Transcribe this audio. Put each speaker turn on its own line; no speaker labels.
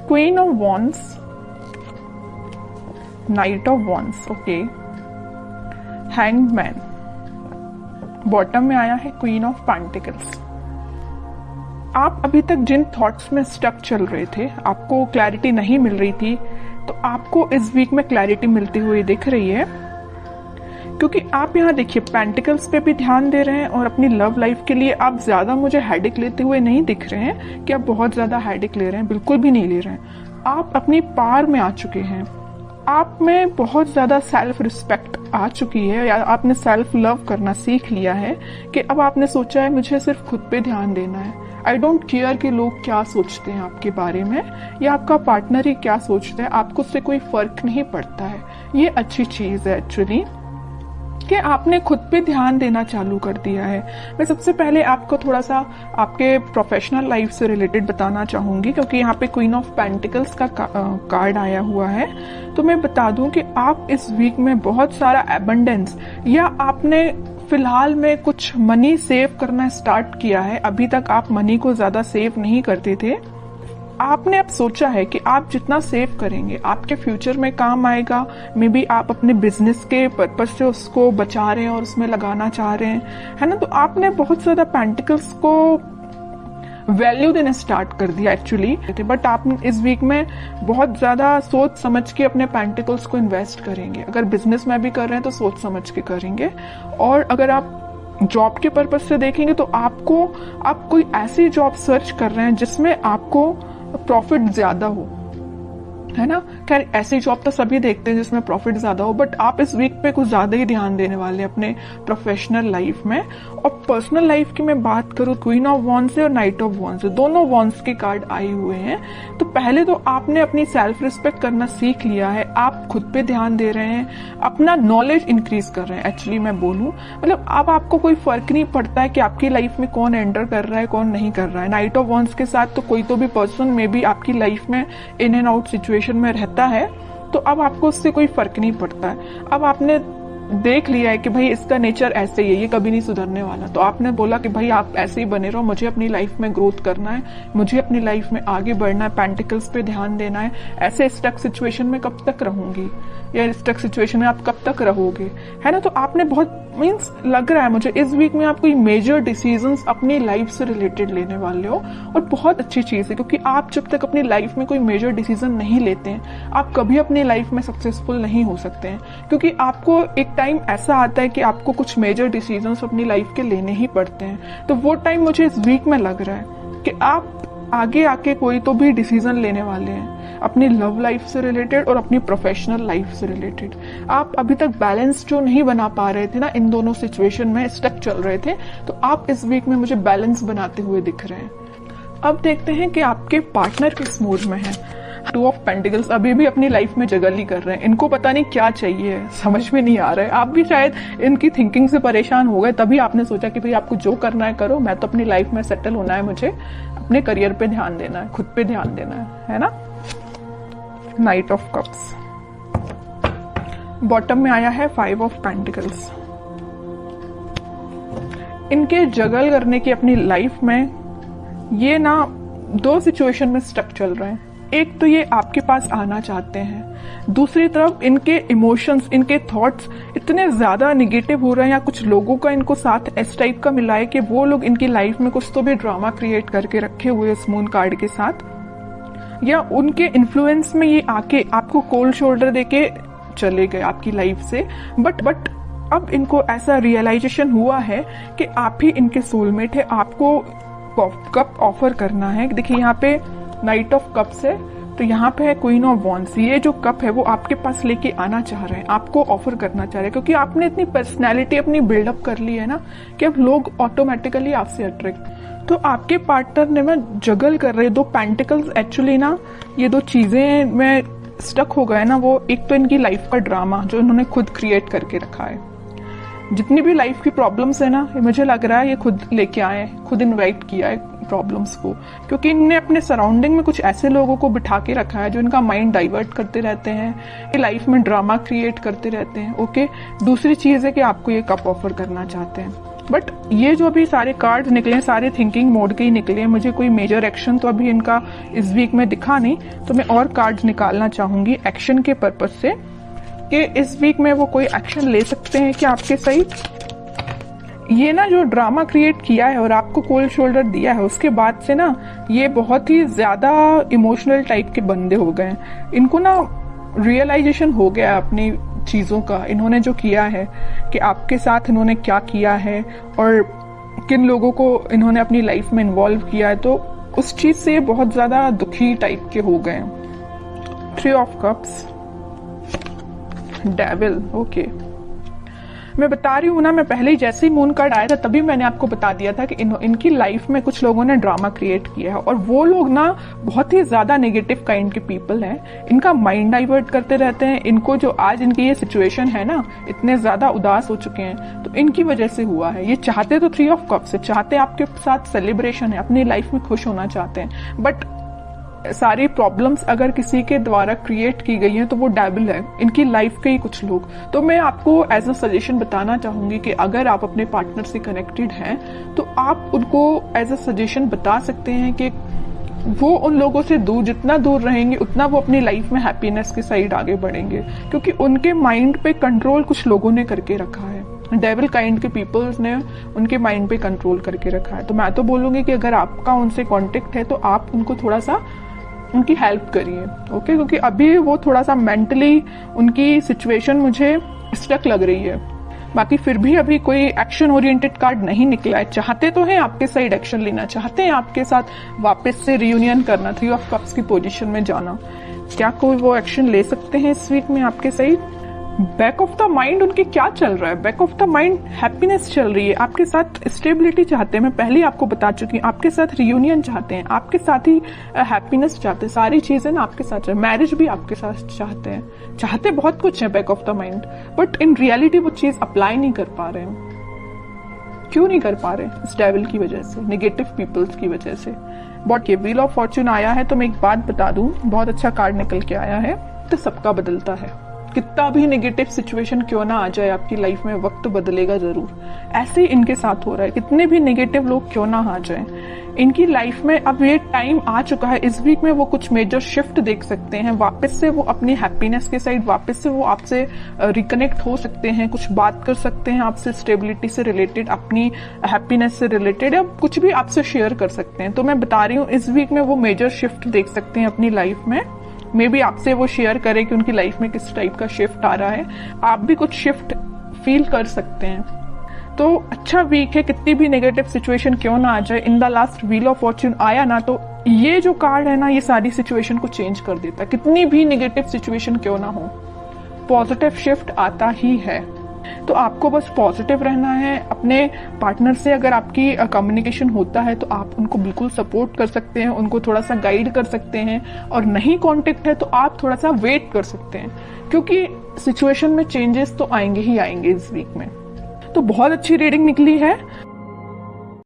Queen of wands, night of wands, okay, hanged man, bottom में आया है queen of pentacles. आप अभी तक जिन थॉट्स में स्टक चल रहे थे, आपको क्लैरिटी नहीं मिल रही थी, तो आपको इस वीक में क्लैरिटी मिलती हुई दिख रही है, क्योंकि आप यहाँ देखिए पेंटिकल्स पे भी ध्यान दे रहे हैं और अपनी लव लाइफ के लिए आप ज्यादा मुझे हेडेक लेते हुए नहीं दिख रहे हैं कि आप बहुत ज्यादा हेडेक ले रहे हैं, बिल्कुल भी नहीं ले रहे हैं। आप अपनी पार में आ चुके हैं, आप में बहुत ज्यादा सेल्फ रिस्पेक्ट आ चुकी है, या आपने सेल्फ लव करना सीख लिया है कि अब आपने सोचा है मुझे सिर्फ खुद पे ध्यान देना है। आई डोंट केयर कि लोग क्या सोचते हैं आपके बारे में या आपका पार्टनर ही क्या सोचता है, आपको उससे कोई फर्क नहीं पड़ता है। ये अच्छी चीज है एक्चुअली कि आपने खुद पे ध्यान देना चालू कर दिया है। मैं सबसे पहले आपको थोड़ा सा आपके प्रोफेशनल लाइफ से रिलेटेड बताना चाहूंगी, क्योंकि यहाँ पे क्वीन ऑफ पेंटिकल्स का कार्ड आया हुआ है। तो मैं बता दूं कि आप इस वीक में बहुत सारा एबंडेंस, या आपने फिलहाल में कुछ मनी सेव करना स्टार्ट किया है। अभी तक आप मनी को ज्यादा सेव नहीं करते थे, आपने अब सोचा है कि आप जितना सेव करेंगे आपके फ्यूचर में काम आएगा। मे बी आप अपने बिजनेस के पर्पज से उसको बचा रहे हैं और उसमें लगाना चाह रहे हैं, है ना। तो आपने बहुत ज्यादा पेंटिकल्स को वैल्यू देना स्टार्ट कर दिया एक्चुअली, बट आप इस वीक में बहुत ज्यादा सोच समझ के अपने पेंटिकल्स को इन्वेस्ट करेंगे। अगर बिजनेस में भी कर रहे हैं तो सोच समझ के करेंगे, और अगर आप जॉब के पर्पज से देखेंगे तो आप कोई ऐसी जॉब सर्च कर रहे हैं जिसमें आपको प्रॉफिट ज्यादा हो, है ना। खैर ऐसी जॉब तो सभी देखते हैं जिसमें प्रॉफिट ज्यादा हो, बट आप इस वीक पे कुछ ज्यादा ही ध्यान देने वाले हैं अपने प्रोफेशनल लाइफ में। और पर्सनल लाइफ की मैं बात करूं, क्वीन ऑफ वॉन्ड्स से और नाइट ऑफ वॉन्ड्स से, दोनों वॉन्ड्स के कार्ड आए हुए हैं। तो पहले तो आपने अपनी सेल्फ रिस्पेक्ट करना सीख लिया है, आप खुद पे ध्यान दे रहे हैं, अपना नॉलेज इंक्रीज कर रहे हैं। एक्चुअली मैं बोलूं, मतलब अब आपको कोई फर्क नहीं पड़ता है कि आपकी लाइफ में कौन एंटर कर रहा है कौन नहीं कर रहा है। नाइट ऑफ वॉन्ड्स के साथ तो कोई तो भी पर्सन में भी आपकी लाइफ में इन एंड आउट सिचुएशन में रहता है, तो अब आपको उससे कोई फर्क नहीं पड़ता है। अब आपने देख लिया है कि भाई इसका नेचर ऐसे ही है, ये कभी नहीं सुधरने वाला, तो आपने बोला कि भाई आप ऐसे ही बने रहो, मुझे अपनी लाइफ में ग्रोथ करना है, मुझे अपनी लाइफ में आगे बढ़ना है, पेंटिकल्स पे ध्यान देना है। ऐसे स्टक सिचुएशन में कब तक रहूंगी, या स्टक सिचुएशन में आप कब तक रहोगे, है ना। तो आपने बहुत मीन्स लग रहा है मुझे इस वीक में आप कोई मेजर डिसीजंस अपनी लाइफ से रिलेटेड लेने वाले हो, और बहुत अच्छी चीज है, क्योंकि आप जब तक अपनी लाइफ में कोई मेजर डिसीजन नहीं लेते हैं आप कभी अपनी लाइफ में सक्सेसफुल नहीं हो सकते हैं। क्योंकि आपको एक टाइम ऐसा आता है कि आपको कुछ मेजर डिसीजंस अपनी लाइफ के लेने ही पड़ते हैं। तो वो टाइम मुझे इस वीक में लग रहा है कि आप आगे आके कोई तो भी डिसीजन लेने वाले हैं अपनी लव लाइफ से रिलेटेड और अपनी प्रोफेशनल लाइफ से रिलेटेड। आप अभी तक बैलेंस जो नहीं बना पा रहे थे ना, इन दोनों सिचुएशन में स्टक चल रहे थे, तो आप इस वीक में मुझे बैलेंस बनाते हुए दिख रहे हैं। अब देखते हैं कि आपके पार्टनर किस मूड में है। टू ऑफ पेंटिकल्स अभी भी अपनी लाइफ में जगली कर रहे हैं, इनको पता नहीं क्या चाहिए, समझ में नहीं आ रहा है। आप भी शायद इनकी थिंकिंग से परेशान हो गए, तभी आपने सोचा कि भाई आपको जो करना है करो, मैं तो अपनी लाइफ में सेटल होना है, मुझे अपने करियर पे ध्यान देना है, खुद पे ध्यान देना है ना। नाइट ऑफ कप्स, बॉटम में आया है 5 ऑफ पेंटिकल्स। इनके जगल करने की अपनी लाइफ में ये ना 2 सिचुएशन में स्टक चल रहे हैं। एक तो ये आपके पास आना चाहते हैं, दूसरी तरफ इनके इमोशंस, इनके थॉट्स इतने ज्यादा निगेटिव हो रहे हैं, या कुछ लोगों का इनको साथ इस टाइप का मिला है कि वो लोग इनकी लाइफ में कुछ तो भी ड्रामा क्रिएट करके रखे हुए इस मून कार्ड के साथ, या उनके इन्फ्लुएंस में ये आके आपको कोल्ड शोल्डर देके चले गए आपकी लाइफ से। बट अब इनको ऐसा रियलाइजेशन हुआ है कि आप ही इनके सोलमेट है, आपको कप ऑफर करना है। देखिए यहाँ पे नाइट ऑफ कप्स है, तो यहाँ पे है क्वीन ऑफ वॉन्ड्स। ये जो कप है वो आपके पास लेके आना चाह रहे हैं, आपको ऑफर करना चाह रहे हैं, क्योंकि आपने इतनी पर्सनैलिटी अपनी बिल्डअप कर ली है ना कि अब लोग ऑटोमेटिकली आपसे अट्रैक्ट। तो आपके पार्टनर ने मैं जगल कर रहे 2 पेंटिकल्स एक्चुअली ना, ये 2 चीजें में स्टक हो गए ना। वो एक तो इनकी लाइफ का ड्रामा जो इन्होंने खुद क्रिएट करके रखा है, जितनी भी लाइफ की प्रॉब्लम्स है ना, मुझे लग रहा है ये खुद लेके आए, खुद इनवाइट किया है प्रॉब्लम्स को, क्योंकि इनने अपने सराउंडिंग में कुछ ऐसे लोगों को बिठा के रखा है जो इनका माइंड डाइवर्ट करते रहते हैं, लाइफ में ड्रामा क्रिएट करते रहते हैं। ओके, दूसरी चीज है कि आपको ये कप ऑफर करना चाहते हैं। बट ये जो अभी सारे कार्ड्स निकले, सारे थिंकिंग मोड के ही निकले हैं, मुझे कोई मेजर एक्शन तो अभी इनका इस वीक में दिखा नहीं, तो मैं और कार्ड्स निकालना चाहूंगी एक्शन के पर्पज से कि इस वीक में वो कोई एक्शन ले सकते हैं क्या आपके सही। ये ना जो ड्रामा क्रिएट किया है और आपको कोल्ड शोल्डर दिया है, उसके बाद से ना ये बहुत ही ज्यादा इमोशनल टाइप के बंदे हो गए हैं। इनको ना रियलाइजेशन हो गया है अपनी चीजों का, इन्होंने जो किया है कि आपके साथ इन्होंने क्या किया है और किन लोगों को इन्होंने अपनी लाइफ में इन्वॉल्व किया है, तो उस चीज से बहुत ज्यादा दुखी टाइप के हो गए। 3 ऑफ कप्स, डेविल, ओके। मैं बता रही हूँ ना, मैं पहले ही जैसे ही मून कार्ड आया था तभी मैंने आपको बता दिया था कि इनकी लाइफ में कुछ लोगों ने ड्रामा क्रिएट किया है और वो लोग ना बहुत ही ज्यादा नेगेटिव काइंड के पीपल हैं। इनका माइंड डाइवर्ट करते रहते हैं। इनको जो आज इनकी ये सिचुएशन है ना, इतने ज्यादा उदास हो चुके हैं, तो इनकी वजह से हुआ है। ये चाहते तो 3 ऑफ कप्स है, चाहते आपके साथ सेलिब्रेशन है, अपनी लाइफ में खुश होना चाहते हैं, बट सारी प्रॉब्लम्स अगर किसी के द्वारा क्रिएट की गई हैं तो वो डेविल है, इनकी लाइफ के ही कुछ लोग। तो मैं आपको एज अ सजेशन बताना चाहूंगी कि अगर आप अपने पार्टनर से कनेक्टेड हैं तो आप उनको एज अ सजेशन बता सकते हैं कि वो उन लोगों से दूर, जितना दूर रहेंगे उतना वो अपनी लाइफ में हैप्पीनेस के साइड आगे बढ़ेंगे, क्योंकि उनके माइंड पे कंट्रोल कुछ लोगों ने करके रखा है। डेविल काइंड के पीपल्स ने उनके माइंड पे कंट्रोल करके रखा है। तो मैं तो बोलूंगी कि अगर आपका उनसे कॉन्टेक्ट है तो आप उनको थोड़ा सा उनकी हेल्प करिए, ओके, क्योंकि अभी वो थोड़ा सा मेंटली उनकी सिचुएशन मुझे स्टक लग रही है। बाकी फिर भी अभी कोई एक्शन ओरिएंटेड कार्ड नहीं निकला है। चाहते तो हैं आपके साइड एक्शन लेना, चाहते हैं आपके साथ वापस से रियूनियन करना, 3 ऑफ कप्स की पोजीशन में जाना। क्या कोई वो एक्शन ले सकते हैं इस वीक में आपके side? Back of the mind उनके क्या चल रहा है? Back of the mind happiness चल रही है, आपके साथ स्टेबिलिटी चाहते हैं। मैं पहले आपको बता चुकी हूँ, आपके साथ रियूनियन चाहते हैं, आपके साथ ही हैप्पीनेस चाहते हैं, सारी चीजें ना आपके साथ है, मैरिज भी आपके साथ चाहते हैं, चाहते बहुत कुछ है back of the mind, but in reality वो चीज अप्लाई नहीं कर पा रहे हैं। क्यों नहीं कर पा रहे? इस डेविल की वजह से, नेगेटिव पीपल्स की वजह से। बट ये व्हील ऑफ फॉर्च्यून आया है तो मैं एक बात बता दूं, बहुत अच्छा कार्ड निकल के आया है, तो सबका बदलता है। कितना भी नेगेटिव सिचुएशन क्यों ना आ जाए आपकी लाइफ में, वक्त बदलेगा जरूर। ऐसे ही इनके साथ हो रहा है, कितने भी नेगेटिव लोग क्यों ना आ जाएं, इनकी लाइफ में अब ये टाइम आ चुका है। इस वीक में वो कुछ मेजर शिफ्ट देख सकते हैं, वापस से वो अपनी हैप्पीनेस के साइड, वापस से वो आपसे रिकनेक्ट हो सकते हैं, कुछ बात कर सकते हैं आपसे स्टेबिलिटी से रिलेटेड, अपनी हैप्पीनेस से रिलेटेड, या कुछ भी आपसे शेयर कर सकते हैं। तो मैं बता रही हूँ इस वीक में वो मेजर शिफ्ट देख सकते हैं अपनी लाइफ में। मे बी आपसे वो शेयर करें कि उनकी लाइफ में किस टाइप का शिफ्ट आ रहा है, आप भी कुछ शिफ्ट फील कर सकते हैं। तो अच्छा वीक है, कितनी भी नेगेटिव सिचुएशन क्यों ना आ जाए। In the last wheel of Fortune आया ना, तो ये जो कार्ड है ना, ये सारी सिचुएशन को चेंज कर देता है। कितनी भी नेगेटिव सिचुएशन क्यों ना हो, पॉजिटिव शिफ्ट आता ही है। तो आपको बस पॉजिटिव रहना है। अपने पार्टनर से अगर आपकी कम्युनिकेशन होता है तो आप उनको बिल्कुल सपोर्ट कर सकते हैं, उनको थोड़ा सा गाइड कर सकते हैं, और नहीं कांटेक्ट है तो आप थोड़ा सा वेट कर सकते हैं, क्योंकि सिचुएशन में चेंजेस तो आएंगे ही आएंगे इस वीक में। तो बहुत अच्छी रीडिंग निकली है।